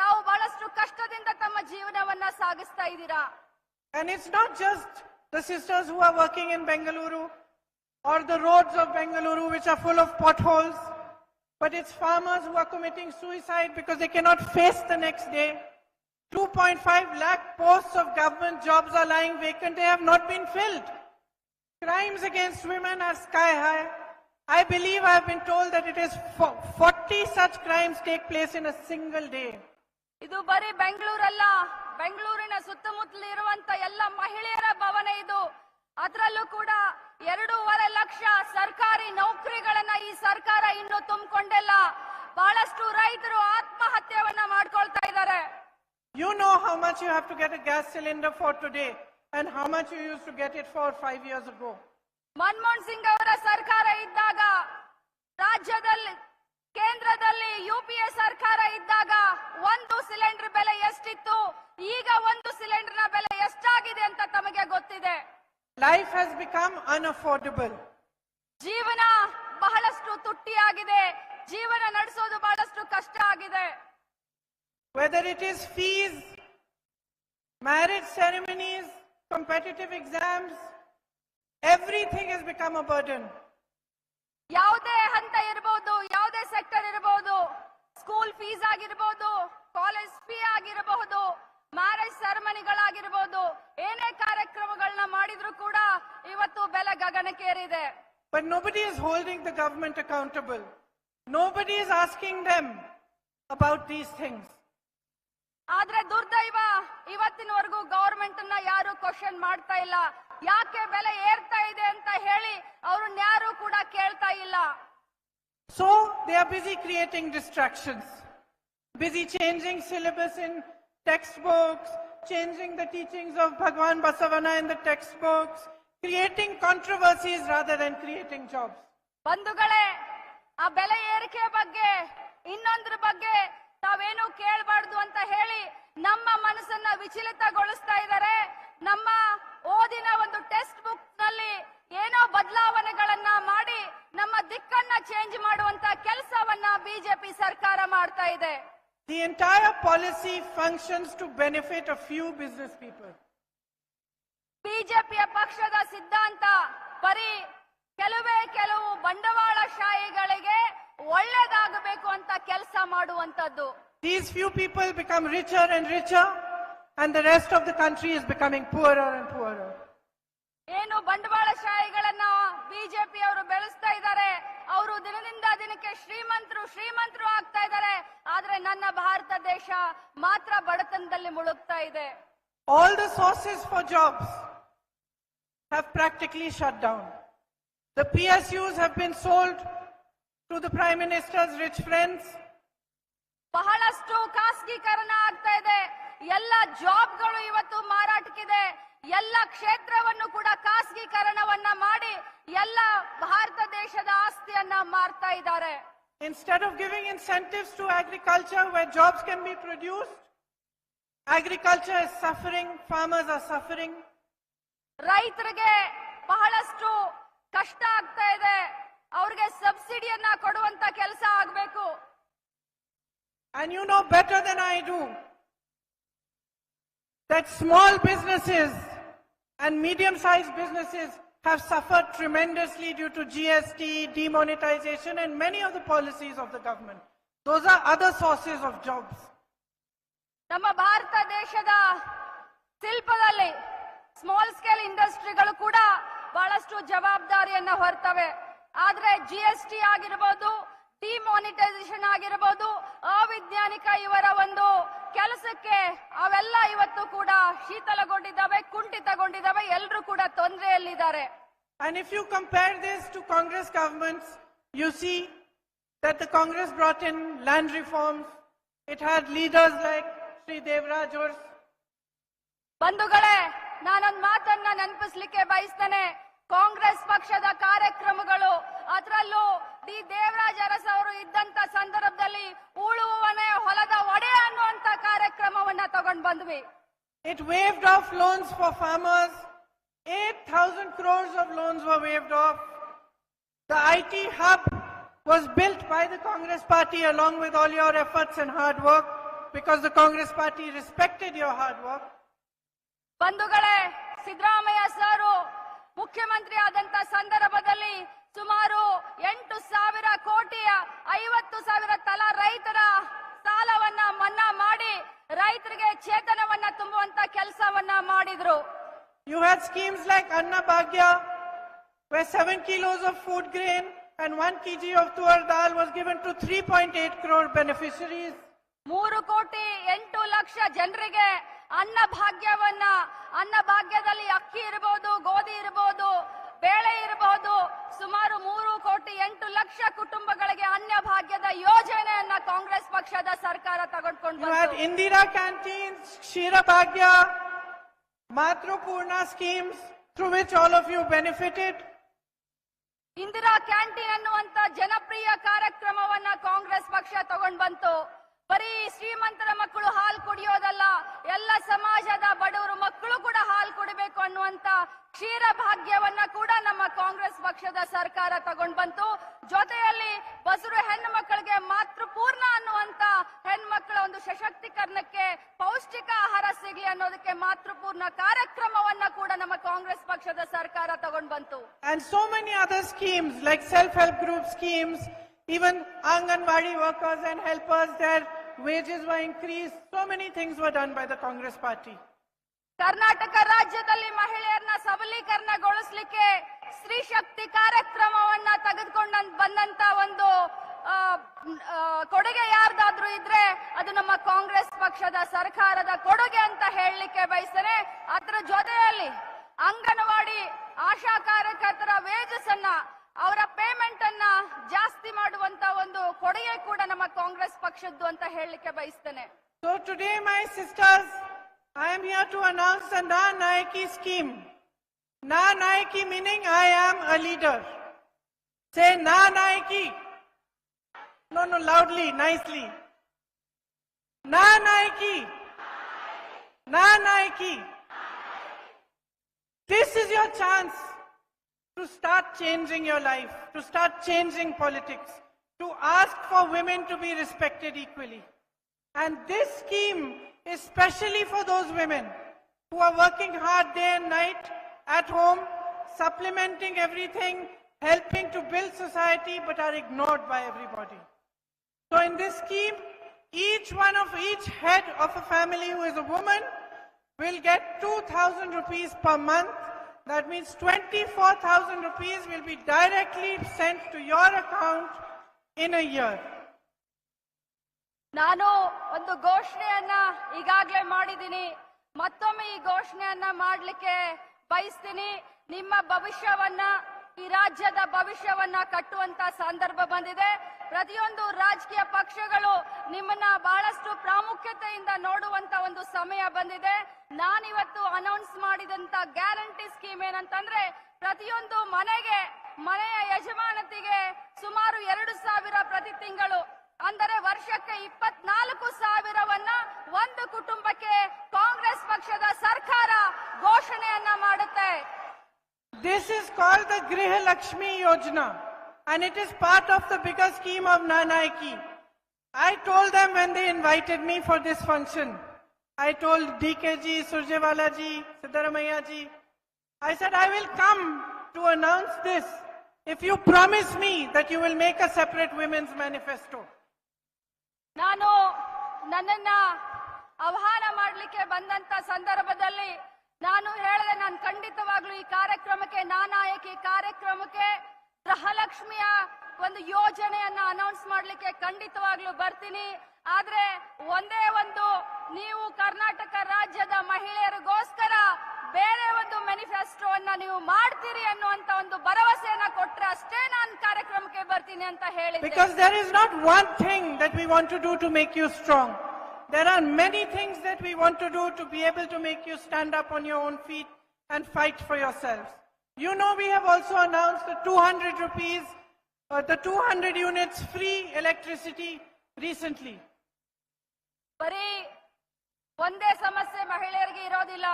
ತಾವು ಬಹಳಷ್ಟು ಕಷ್ಟದಿಂದ ತಮ್ಮ ಜೀವನವನ್ನ ಸಾಗಿಸ್ತಾ ಇದ್ದೀರಾ. And it's not just the sisters who are working in Bengaluru or the roads of Bengaluru which are full of potholes, but it's farmers who are committing suicide because they cannot face the next day. 2.5 lakh posts of government jobs are lying vacant. They have not been filled. Crimes against women are sky high. I believe I have been told that it is 40 such crimes take place in a single day. ಇದು ಬರೀ ಬೆಂಗಳೂರಲ್ಲ, ಬೆಂಗಳೂರಿನ ಸುತ್ತಮುತ್ತಲಿರುವಂತ ಎಲ್ಲ ಮಹಿಳೆಯರ ಭವನ ಇದು. ಅದರಲ್ಲೂ ಕೂಡ 2.5 ಲಕ್ಷ ಸರ್ಕಾರಿ ನೌಕರಿಗಳನ್ನ ಈ ಸರ್ಕಾರ ಇನ್ನೂ ತುಂಬಿಕೊಂಡಿಲ್ಲ. ಬಹಳಷ್ಟು ರೈತರು ಆತ್ಮಹತ್ಯೆಯನ್ನ ಮಾಡ್ಕೊಳ್ತಾ ಇದ್ದಾರೆ. You know how much you have to get a gas cylinder for today and how much you used to get it for 5 years ago. Manmohan Singh ಅವರ ಸರ್ಕಾರ ಇದ್ದಾಗ, ರಾಜ್ಯದಲ್ಲಿ ಕೇಂದ್ರದಲ್ಲಿ UPA ಸರ್ಕಾರ ಇದ್ದಾಗ ಒಂದು ಸಿಲಿಂಡರ್ ಬೆಲೆ ಎಷ್ಟಿತ್ತು, ಈಗ ಒಂದು ಸಿಲಿಂಡರ್ನ ಬೆಲೆ ಎಷ್ಟಾಗಿದೆ ಅಂತ ತಮಗೆ ಗೊತ್ತಿದೆ. Life has become unaffordable. ಜೀವನ ಬಹಳಷ್ಟು ತುಟ್ಟಿಯಾಗಿದೆ. ಜೀವನ ನಡೆಸೋದು ಬಹಳಷ್ಟು ಕಷ್ಟ ಆಗಿದೆ. Whether it is fees, marriage ceremonies, competitive exams, everything has become a burden. ಯಾವುದೇ ಹಂತ ಇರಬಹುದು, ಯಾವುದೇ ಸೆಕ್ಟರ್ ಇರಬಹುದು, ಸ್ಕೂಲ್ ಫೀಸ್ ಆಗಿರಬಹುದು, ಕಾಲೇಜ್ ಫೀ ಆಗಿರಬಹುದು, ಮ್ಯಾರೇಜ್ ಸೆರೆಮನಿಗಳಾಗಿರಬಹುದು, ಏನೇ ಕಾರ್ಯಕ್ರಮಗಳನ್ನ ಮಾಡಿದ್ರು ಕೂಡ ಇವತ್ತು ಬೆಲೆ ಗಗನಕ್ಕೇರಿದೆ. But nobody is holding the government accountable. Nobody is asking them about these things. ಆದ್ರೆ ದುರ್ದೈವ, ಇವತ್ತಿನವರೆಗೂ ಗವರ್ಮೆಂಟ್ ಅನ್ನ ಯಾರು ಕ್ವಶನ್ ಮಾಡ್ತಾ ಇಲ್ಲ. ಯಾಕೆ ಬೆಲೆ ಏರ್ತಾ ಇದೆ ಅಂತ ಹೇಳಿ ಅವ್ರನ್ನ ಯಾರು ಕೂಡ ಕೇಳ್ತಾ ಇಲ್ಲ. So they are busy creating distractions, busy changing syllabus in textbooks, changing the teachings of Bhagwan Basavana in the textbooks, creating controversies rather than creating jobs. ಬಂಧುಗಳೇ, ಆ ಬೆಲೆ ಏರಿಕೆ ಬಗ್ಗೆ, ಇನ್ನೊಂದ್ರ ಬಗ್ಗೆ ತಾವೇನು ಕೇಳಬಾರ್ದು ಅಂತ ಹೇಳಿ ನಮ್ಮ ಮನಸ್ಸನ್ನ ವಿಚಲಿತಗೊಳಿಸ್ತಾ ಇದ್ದಾರೆ. ನಮ್ಮ ಓದಿನ ಒಂದು ಟೆಕ್ಸ್ಟ್ ಬುಕ್ ನಲ್ಲಿ ಏನೋ ಬದಲಾವಣೆಗಳನ್ನ ಮಾಡಿ ನಮ್ಮ ದಿಕ್ಕನ್ನ ಚೇಂಜ್ ಮಾಡುವಂತ ಕೆಲಸವನ್ನ ಬಿಜೆಪಿ ಸರ್ಕಾರ ಮಾಡ್ತಾ ಇದೆ. The entire policy functions to benefit a few business people. ಬಿಜೆಪಿಯ ಪಕ್ಷದ ಸಿದ್ಧಾಂತ ಬರೀ ಕೆಲವು ಬಂಡವಾಳಶಾಹಿಗಳಿಗೆ ಒಳ್ಳೆದಾಗಬೇಕು ಅಂತ ಕೆಲಸ ಮಾಡುವಂತದ್ದು. These few people become richer and richer and the rest of the country is becoming poorer and poorer. ಏನು ಬಂಡವಾಳಶಾಹಿಗಳನ್ನ ಬಿಜೆಪಿ ಅವರು ಬೆಳೆಸ್ತಾ ಇದ್ದಾರೆ, ಅವರು ದಿನದಿಂದ ದಿನಕ್ಕೆ ಶ್ರೀಮಂತರು ಆಗ್ತಾ ಇದ್ದಾರೆ. ಆದ್ರೆ ನನ್ನ ಭಾರತ ದೇಶ ಮಾತ್ರ ಬಡತನದಲ್ಲಿ ಮುಳುಗ್ತಾ ಇದೆ. All the sources for jobs have practically shut down. The PSUs have been sold to the Prime Minister's rich friends. ಬಹಳಷ್ಟು ಖಾಸಗೀಕರಣ ಆಗ್ತಾ ಇದೆ. ಎಲ್ಲ ಜಾಬ್ಗಳು ಇವತ್ತು ಮಾರಾಟಕ್ಕಿದೆ. ಎಲ್ಲ ಕ್ಷೇತ್ರವನ್ನು ಕೂಡ ಖಾಸಗೀಕರಣವನ್ನ ಮಾಡಿ ಎಲ್ಲ ಭಾರತ ದೇಶದ ಆಸ್ತಿಯನ್ನ ಮಾರ್ತಾ ಇದ್ದಾರೆ. Instead of giving incentives to agriculture where jobs can be produced, agriculture is suffering, farmers are suffering. ರೈತರಿಗೆ ಬಹಳಷ್ಟು ಕಷ್ಟ ಆಗ್ತಾ ಇದೆ. ಅವ್ರಿಗೆ ಸಬ್ಸಿಡಿಯನ್ನ ಕೊಡುವಂತ ಕೆಲಸ ಆಗಬೇಕು. And you know better than I do that small businesses and medium-sized businesses have suffered tremendously due to GST, demonetization and many of the policies of the government. Those are other sources of jobs. ನಮ್ಮ ಭಾರತ ದೇಶದ ಶಿಲ್ಪದಲ್ಲಿ small scale ಇಂಡಸ್ಟ್ರಿಗಳು ಕೂಡ ಬಹಳಷ್ಟು ಜವಾಬ್ದಾರಿಯನ್ನ ಹೊರ್ತವೆ. ಆದ್ರೆ GST ಆಗಿರಬಹುದು, demonetisation ಆಗಿರಬಹುದು, ಅವೈಜ್ಞಾನಿಕ ಇವರ ಒಂದು ಕೆಲಸಕ್ಕೆ ಅವೆಲ್ಲ ಇವತ್ತು ಕೂಡ ಶೀತಲಗೊಂಡಿದ್ದಾವೆ, ಕುಂಠಿತಗೊಂಡಿದ್ದಾವೆ. ಎಲ್ಲರೂ ಕೂಡ ತೊಂದರೆಯಲ್ಲಿದ್ದಾರೆ. And if you compare this to Congress governments, you see that the Congress brought in land reforms. It had leaders like Sri Devraj or ಬಂಧುಗಳೇ, ನಾನೊಂದು ಮಾತನ್ನ ನೆನಪಿಸ್ಲಿಕ್ಕೆ ಬಯಸ್ತೇನೆ. ಕಾಂಗ್ರೆಸ್ ಪಕ್ಷದ ಕಾರ್ಯಕ್ರಮಗಳು, ಅದರಲ್ಲೂ ಡಿ ದೇವರಾಜ್ ಅರಸ್ ಅವರು ಇದ್ದಂತ ಸಂದರ್ಭದಲ್ಲಿ ಉಳುವವನೇ ಹೊಲದ ಒಡೆಯ ಅನ್ನುವಂತ ಕಾರ್ಯಕ್ರಮ ಮಾಡಿದ್ವಿ. It waived off loans for farmers. 8,000 crores of loans were waived off. The IT hub was built by the Congress party along with all your efforts and hard work, because the Congress party respected your hard work. ಬಂಧುಗಳೇ, Siddaramaiah sir ಮುಖ್ಯಮಂತ್ರಿ ಆದಂತ ಸಂದರ್ಭದಲ್ಲಿ ಸುಮಾರು 8,000 ಕೋಟಿಯ 50,000 ತಲಾ ರೈತರ ಸಾಲವನ್ನ ಮನ್ನಾ ಮಾಡಿ ರೈತರಿಗೆ ಚೇತನವನ್ನ ತುಂಬುವಂತ ಕೆಲಸವನ್ನ ಮಾಡಿದ್ರು. You had schemes like Anna Bhagya, where 7 kilos of food grain and 1 kg of tuar dal was given to 3.8 crore beneficiaries. 3,08,00,000 ಜನರಿಗೆ ಅನ್ನ ಭಾಗ್ಯದಲ್ಲಿ ಅಕ್ಕಿ ಇರಬಹುದು, ಗೋಧಿ ಇರಬಹುದು, ಬೇಳೆ ಇರಬಹುದು, ಸುಮಾರು 3,08,00,000 ಕುಟುಂಬಗಳಿಗೆ ಅನ್ನ ಭಾಗ್ಯದ ಯೋಜನೆಯನ್ನ ಕಾಂಗ್ರೆಸ್ ಪಕ್ಷದ ಸರ್ಕಾರ ತಗೊಂಡ್ಕೊಂಡು You had Indira canteens, Kshira Bhagya, Matrupurna schemes through which all of you benefited. Indira canteen ಅನ್ನುವಂತ ಜನಪ್ರಿಯ ಕಾರ್ಯಕ್ರಮವನ್ನ ಕಾಂಗ್ರೆಸ್ ಪಕ್ಷ ತಗೊಂಡ್ ಬಂತು. ಬರೀ ಶ್ರೀಮಂತರ ಮಕ್ಕಳು ಹಾಲು ಕುಡಿಯೋದಲ್ಲ, ಎಲ್ಲ ಸಮಾಜದ ಬಡವರು ಮಕ್ಕಳು ಕೂಡ ಹಾಲು ಕುಡಿಬೇಕು ಅನ್ನುವಂತ ಕ್ಷೀರ ಭಾಗ್ಯವನ್ನ ಕೂಡ ನಮ್ಮ ಕಾಂಗ್ರೆಸ್ ಪಕ್ಷದ ಸರ್ಕಾರ ತಗೊಂಡ್ ಬಂತು. ಜೊತೆಯಲ್ಲಿ ಬಸರು ಹೆಣ್ಣು ಮಕ್ಕಳಿಗೆ ಮಾತೃಪೂರ್ಣ ಅನ್ನುವಂತ ಹೆಣ್ಮಕ್ಳ ಒಂದು ಸಶಕ್ತೀಕರಣಕ್ಕೆ ಪೌಷ್ಟಿಕ ಆಹಾರ ಸಿಗಲಿ ಅನ್ನೋದಕ್ಕೆ ಮಾತೃಪೂರ್ಣ ಕಾರ್ಯಕ್ರಮವನ್ನ ಕೂಡ ನಮ್ಮ ಕಾಂಗ್ರೆಸ್ ಪಕ್ಷದ ಸರ್ಕಾರ ತಗೊಂಡ್ ಬಂತು. And so many other schemes like self-help group schemes, even Anganwadi workers and helpers, their wages were increased. So many things were done by the Congress party. Karnataka ರಾಜ್ಯದಲ್ಲಿ ಮಹಿಳೆಯರನ್ನ ಸಬಲೀಕರಣಗೊಳಿಸಲಿಕ್ಕೆ ಸ್ತ್ರೀ ಶಕ್ತಿ ಕಾರ್ಯಕ್ರಮವನ್ನ ತೆಗೆದುಕೊಂಡ ಬಂದಂತ ಒಂದು ಕೊಡುಗೆ ಯಾರ್ದಾದ್ರೂ ಇದ್ರೆ ಅದು ನಮ್ಮ ಕಾಂಗ್ರೆಸ್ ಪಕ್ಷದ ಸರ್ಕಾರದ ಕೊಡುಗೆ ಅಂತ ಹೇಳಲಿಕ್ಕೆ ಬಯಸ್ತೇನೆ. ಅದರ ಜೊತೆಯಲ್ಲಿ ಅಂಗನವಾಡಿ ಆಶಾ ಕಾರ್ಯಕರ್ತರ ವೇಜಸ್ ಅನ್ನ, ಅವರ ಪೇಮೆಂಟ್ ಅನ್ನ ಜಾಸ್ತಿ ಮಾಡುವಂತ ಒಂದು ಕೊಡುಗೆ ಕೂಡ ನಮ್ಮ ಕಾಂಗ್ರೆಸ್ ಪಕ್ಷದ್ದು ಅಂತ ಹೇಳಲಿಕ್ಕೆ ಬಯಸ್ತೇನೆ. So today, my sisters, I am here to announce the Nayaki scheme. Nayaki meaning I am a leader. Say Nayaki. No, loudly, nicely. Nayaki. Nayaki. This is your chance to start changing your life, to start changing politics, to ask for women to be respected equally. And this scheme is specially for those women who are working hard day and night at home, supplementing everything, helping to build society, but are ignored by everybody. So in this scheme, each head of a family who is a woman will get 2,000 rupees per month. That means 24,000 rupees will be directly sent to your account in a year. ನಾನು ಒಂದು ಘೋಷಣೆಯನ್ನ ಈಗಾಗಲೇ ಮಾಡಿದ್ದೀನಿ, ಮತ್ತೊಮ್ಮೆ ಈ ಘೋಷಣೆಯನ್ನ ಮಾಡಲಿಕ್ಕೆ ಬಯಸ್ತೀನಿ. ನಿಮ್ಮ ಭವಿಷ್ಯವನ್ನ, ಈ ರಾಜ್ಯದ ಭವಿಷ್ಯವನ್ನ ಕಟ್ಟುವಂತ ಸಂದರ್ಭ ಬಂದಿದೆ. ಪ್ರತಿಯೊಂದು ರಾಜಕೀಯ ಪಕ್ಷಗಳು ನಿಮ್ಮನ್ನ ಬಹಳಷ್ಟು ಪ್ರಾಮುಖ್ಯತೆಯಿಂದ ನೋಡುವಂತ ಒಂದು ಸಮಯ ಬಂದಿದೆ. ನಾನಿವತ್ತು ಅನೌನ್ಸ್ ಮಾಡಿದಂತ ಗ್ಯಾರಂಟಿ ಸ್ಕೀಮ್ ಏನಂತಂದ್ರೆ, ಪ್ರತಿಯೊಂದು ಮನೆಯ ಯಜಮಾನತಿಗೆ ಸುಮಾರು 2,000 ಪ್ರತಿ ತಿಂಗಳು, ಅಂದರೆ ವರ್ಷಕ್ಕೆ 24,000ವನ್ನ ಒಂದು ಕುಟುಂಬಕ್ಕೆ ಕಾಂಗ್ರೆಸ್ ಪಕ್ಷದ ಸರ್ಕಾರ ಘೋಷಣೆಯನ್ನ ಮಾಡುತ್ತೆ. This is called the Griha Lakshmi Yojana, and it is part of the bigger scheme of Nayaki. I told them when they invited me for this function, I told DKG, Surjewala ji, Siddaramaiah ji, I said I will come to announce this if you promise me that you will make a separate women's manifesto. ನಾನು ನನ್ನನ್ನ ಆಹ್ವಾನ ಮಾಡಲಿಕ್ಕೆ ಬಂದಂತ ಸಂದರ್ಭದಲ್ಲಿ ನಾನು ಹೇಳಿದೆ, ನಾನು ಖಂಡಿತವಾಗ್ಲೂ ಈ ಕಾರ್ಯಕ್ರಮಕ್ಕೆ, ನಾನಾಯಕಿ ಕಾರ್ಯಕ್ರಮಕ್ಕೆ ಗೃಹಲಕ್ಷ್ಮಿಯ ಒಂದು ಯೋಜನೆಯನ್ನ ಅನೌನ್ಸ್ ಮಾಡಲಿಕ್ಕೆ ಖಂಡಿತವಾಗ್ಲೂ ಬರ್ತೀನಿ. ಆದ್ರೆ ಒಂದೇ ಒಂದು, ನೀವು ಕರ್ನಾಟಕ ರಾಜ್ಯದ ಮಹಿಳೆಯರಿಗೋಸ್ಕರ ಬೇರೆ ಒಂದು ಮ್ಯಾನಿಫೆಸ್ಟೋವನ್ನ ನೀವು ಮಾಡ್ತೀರಿ ಅನ್ನುವಂತ ಒಂದು ಭರವಸೆಯನ್ನ ಕೊಟ್ರೆ ಅಷ್ಟೇ ನಾನು ಕಾರ್ಯಕ್ರಮಕ್ಕೆ ಬರ್ತೀನಿ ಅಂತ ಹೇಳಿದ್ದೆ. Because there is not one thing that we want to do to make you strong. There are many things that we want to do to be able to make you stand up on your own feet and fight for yourselves. You know, we have also announced the 200 rupees, the 200 units free electricity recently. ಬರೀ ಒಂದೇ ಸಮಸ್ಯೆ ಮಹಿಳೆಯರಿಗೆ ಇರೋದಿಲ್ಲ.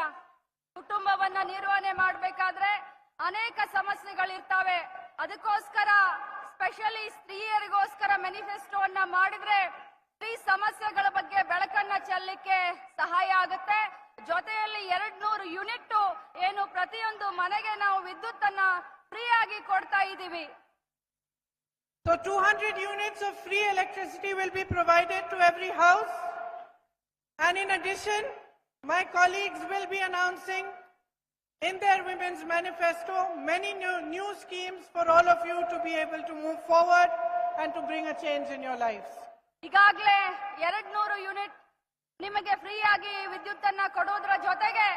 ಕುಟುಂಬವನ್ನ ನಿರ್ವಹಣೆ ಮಾಡಬೇಕಾದ್ರೆ ಅನೇಕ ಸಮಸ್ಯೆಗಳಿರ್ತಾವೆ. ಅದಕ್ಕೋಸ್ಕರ specially ಸ್ತ್ರೀಯರಿಗೋಸ್ಕರ ಮ್ಯಾನಿಫೆಸ್ಟೋವನ್ನ ಮಾಡಿದ್ರೆ ಸ್ತ್ರೀ ಸಮಸ್ಯೆಗಳ ಬಗ್ಗೆ ಬೆಳಕನ್ನ ಚೆಲ್ಲಲಿಕ್ಕೆ ಸಹಾಯ ಆಗುತ್ತೆ. ಜೊತೆಯಲ್ಲಿ 200 ಯೂನಿಟ್ ಏನು ಪ್ರತಿಯೊಂದು ಮನೆಗೆ ನಾವು ವಿದ್ಯುತ್ ಅನ್ನ ಫ್ರೀ ಆಗಿ ಕೊಡ್ತಾ ಇದ್ದೀವಿ. So 200 units of free electricity will be provided to every house. And in addition, my colleagues will be announcing in their Women's Manifesto many new schemes for all of you to be able to move forward and to bring a change in your lives. ಈಗಾಗಲೇ 200 unit ನಿಮಗೆ free ಆಗಿ ವಿದ್ಯುತ್ ಅನ್ನ ಕೊಡೋದ್ರ ಜೊತೆಗೆ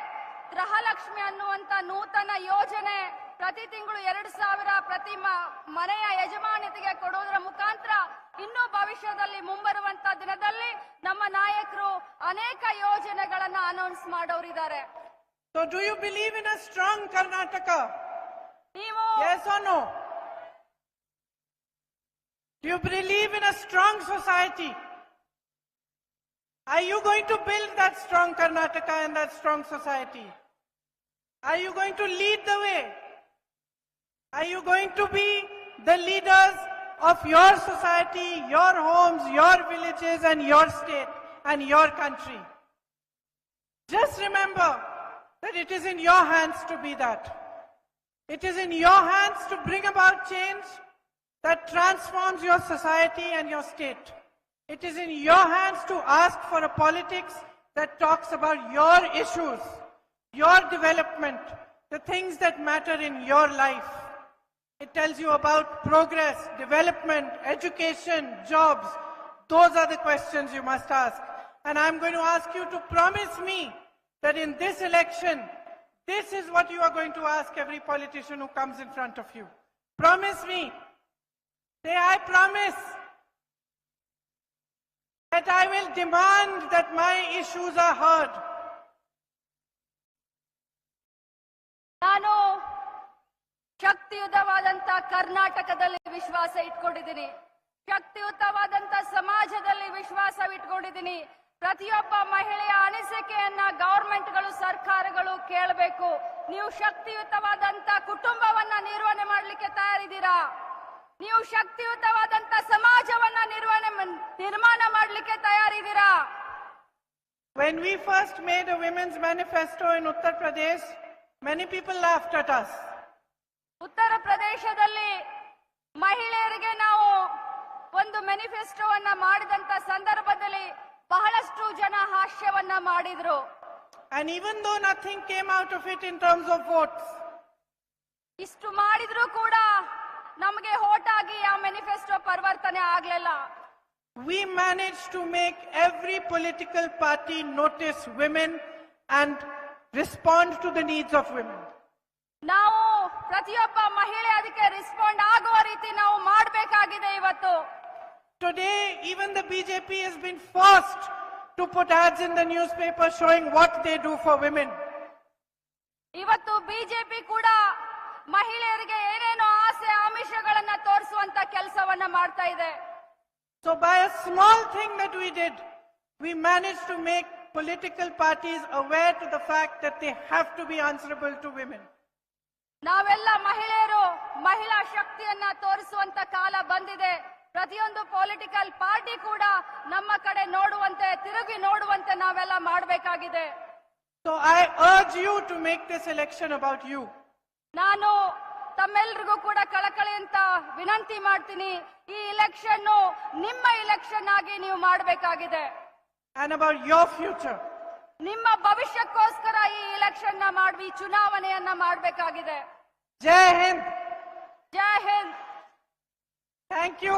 ಗೃಹಲಕ್ಷ್ಮಿ ಅನ್ನುವಂತ ನೂತನ ಯೋಜನೆ ಪ್ರತಿ ತಿಂಗಳು 2,000 ಪ್ರತಿ ಮನೆಯ ಯಜಮಾನಿತಿಗೆ ಕೊಡೋದ್ರ ಮುಖಾಂತರ ಇನ್ನು ಭವಿಷ್ಯದಲ್ಲಿ ಮುಂಬರುವಂತ ದಿನದಲ್ಲಿ ನಮ್ಮ ನಾಯಕರು ಅನೇಕ ಯೋಜನೆಗಳನ್ನ announce ಮಾಡೋರಿದ್ದಾರೆ. So do you believe in a strong Karnataka? ನೀವು Yes or no? Do you believe in a strong society? Are you going to build that strong Karnataka and that strong society? Are you going to lead the way? Are you going to be the leaders of your society, your homes, your villages and your state and your country? Just remember that it is in your hands to be that. It is in your hands to bring about change that transforms your society and your state. It is in your hands to ask for a politics that talks about your issues, your development, the things that matter in your life. It tells you about progress, development, education, jobs. Those are the questions you must ask. And I'm going to ask you to promise me that in this election, this is what you are going to ask every politician who comes in front of you. Promise me. Say, I promise that I will demand that my issues are heard. ನಾನು ಶಕ್ತಿಯುತವಾದಂತ ಕರ್ನಾಟಕದಲ್ಲಿ ವಿಶ್ವಾಸ ಇಟ್ಕೊಂಡಿದ್ದೀನಿ. ಶಕ್ತಿಯುತವಾದಂತ ಸಮಾಜದಲ್ಲಿ ವಿಶ್ವಾಸ ಇಟ್ಕೊಂಡಿದ್ದೀನಿ. ಪ್ರತಿಯೊಬ್ಬ ಮಹಿಳೆಯ ಅನಿಸಿಕೆಯನ್ನ ಗವರ್ಮೆಂಟ್ಗಳು ಸರ್ಕಾರಗಳು ಕೇಳಬೇಕು. ನೀವು ಶಕ್ತಿಯುತವಾದಂತ ಕುಟುಂಬವನ್ನ ನಿರ್ವಹಣೆ ಮಾಡಲಿಕ್ಕೆ ತಯಾರಿದ್ದೀರಾ? ನೀವು ಶಕ್ತಿಯುತವಾದಂತ ಸಮಾಜವನ್ನ ನಿರ್ಮಾಣ ಮಾಡಲಿಕ್ಕೆ ತಯಾರಿದ್ದೀರಾ? When we first made a women's manifesto in Uttar Pradesh, many people laughed at us. ಉತ್ತರ ಪ್ರದೇಶದಲ್ಲಿ ಮಹಿಳೆಯರಿಗೆ ನಾವು ಒಂದು ಮ್ಯಾನಿಫೆಸ್ಟೋವನ್ನ ಮಾಡಿದಂತ ಸಂದರ್ಭದಲ್ಲಿ ಬಹಳಷ್ಟು ಜನ ಹಾಸ್ಯವನ್ನ ಮಾಡಿದ್ರು. And even though nothing came out of it in terms of votes, ಇಷ್ಟು ಮಾಡಿದ್ರು ಕೂಡ ನಮಗೆ ವೋಟ್ ಆಗಿ ಆ ಮ್ಯಾನಿಫೆಸ್ಟೋ ಪರಿವರ್ತನೆ ಆಗ್ಲಿಲ್ಲ. we managed to make every political party notice women and respond to the needs of women. ನಾವು ಪ್ರತಿಯೊಬ್ಬ ಮಹಿಳೆ ಅದಕ್ಕೆ ರೆಸ್ಪಾಂಡ್ ಆಗುವ ರೀತಿ ನಾವು ಮಾಡಬೇಕಾಗಿದೆ ಇವತ್ತು. Today, even the BJP has been forced to put ads in the newspaper showing what they do for women. ಇವತ್ತು ಬಿಜೆಪಿ ಕೂಡ ಮಹಿಳೆಯರಿಗೆ ಏನೇನೋ ಆಸೆ ಆಮಿಷಗಳನ್ನ ತೋರಿಸುವಂತ ಕೆಲಸವನ್ನ ಮಾಡ್ತಾ ಇದೆ. So by a small thing that we did, we managed to make political parties aware to the fact that they have to be answerable to women. ನಾವೆಲ್ಲ ಮಹಿಳೆಯರು ಮಹಿಳಾ ಶಕ್ತಿಯನ್ನ ತೋರಿಸುವಂತ ಕಾಲ ಬಂದಿದೆ. ಪ್ರತಿಯೊಂದು ಪೊಲಿಟಿಕಲ್ ಪಾರ್ಟಿ ಕೂಡ ನಮ್ಮ ಕಡೆ ನೋಡುವಂತೆ ತಿರುಗಿ ನೋಡುವಂತೆ ನಾವೆಲ್ಲ ಮಾಡಬೇಕಾಗಿದೆ. So I urge you to make this election about you. ನಾನು ತಮ್ಮೆಲ್ಲರಿಗೂ ಕೂಡ ಕಳಕಳಿ ಅಂತ ವಿನಂತಿ ಮಾಡ್ತೀನಿ. ಈ ಇಲೆಕ್ಷನ್ ನಿಮ್ಮ ಇಲೆಕ್ಷನ್ ಆಗಿ ನೀವು ಮಾಡಬೇಕಾಗಿದೆ. And about your future. ನಿಮ್ಮ ಭವಿಷ್ಯಕ್ಕೋಸ್ಕರ ಈ ಇಲೆಕ್ಷನ್ ಮಾಡಿ ಚುನಾವಣೆಯನ್ನ ಮಾಡಬೇಕಾಗಿದೆ. Jai Hind. Jai Hind. Thank you.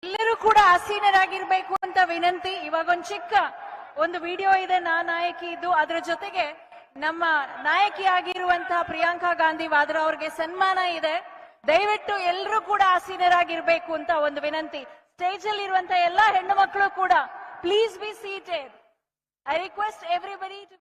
ಎಲ್ಲರೂ ಕೂಡ ಆಸೀನರಾಗಿರ್ಬೇಕು ಅಂತ ವಿನಂತಿ. ಇವಾಗ ಒಂದು ವಿಡಿಯೋ ಇದೆ ನಾಯಕಿ ಇದ್ದು, ಅದರ ಜೊತೆಗೆ ನಮ್ಮ ನಾಯಕಿ ಆಗಿರುವಂತಹ ಪ್ರಿಯಾಂಕಾ ಗಾಂಧಿ ವಾದ್ರಾ ಅವರಿಗೆ ಸನ್ಮಾನ ಇದೆ. ದಯವಿಟ್ಟು ಎಲ್ಲರೂ ಕೂಡ ಆಸೀನರಾಗಿರ್ಬೇಕು ಅಂತ ಒಂದು ವಿನಂತಿ. ಸ್ಟೇಜ್ ಅಲ್ಲಿ ಇರುವಂತಹ ಎಲ್ಲಾ ಹೆಣ್ಣು ಮಕ್ಕಳು ಕೂಡ please be seated. I request everybody to